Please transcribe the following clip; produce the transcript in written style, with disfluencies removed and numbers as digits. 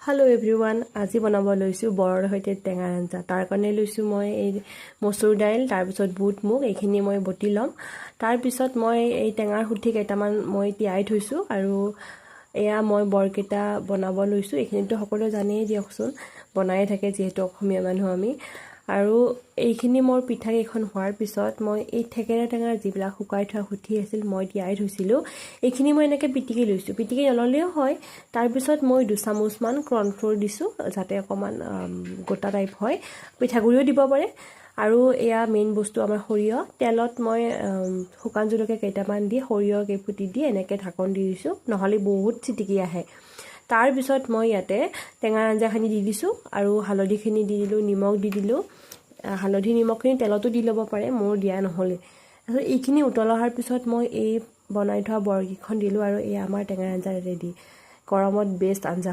Hello everyone, আজি বনাব লৈছো বৰৰ হৈতে টেঙা আঞ্জা। তাৰ কাৰণে লৈছো মই এই মসুৰ দাইল, তাৰ পিছত বুট মুগ এইখিনি মই বটি লম। তাৰ পিছত মই এই টেঙাৰ হুঠি কেইটামান মই তিয়াই থৈছো আৰু এয়া মই বৰকেটা বনাব লৈছো। এইখিনিতো সকলো জানেই দিয়কচোন, বনাই থাকে যেহেতু অসমীয়া মানুহ আমি। আৰু এইখিনি মোৰ পিঠা কেইখন হোৱাৰ পিছত মই এই থেকেৰা টেঙাৰ যিবিলাক শুকাই থোৱা হুঠি আছিল মই তিয়াই থৈছিলো, এইখিনি মই এনেকৈ পিটিকি লৈছো। পিটিকি নললেও হয়। তাৰ পিছত মই 2 চামুচমান কৰ্ণফ্লোৰ দিছো যাতে অকমান গোটা টাইপ হয়। পিঠাগুড়িও দিব পাৰে। আৰু এয়া মেইন বস্তু আমাৰ সৰিয়হ। তেলত মই শুকান জলকীয়া কেইটামান দি সৰিয়হ কেইফুটি দি এনেকৈ ঢাকন দি দিছো, নহলে বহুত চিটিকি আহে। তাৰ পিছত মই ইয়াতে টেঙাৰ আঞ্জাখিনি দি দিছো আৰু হালধিখিনি দি দিলো, নিমখ দি দিলো। হালধি নিমখখিনি তেলতো দি ল'ব পাৰে, মোৰ দিয়া নহলে। তাৰপিছত এইখিনি উতল অহাৰ পিছত মই এই বনাই থোৱা বৰকিখন দিলো আৰু এই আমাৰ টেঙাৰ আঞ্জা ৰেডি। গৰমত বেষ্ট আঞ্জা।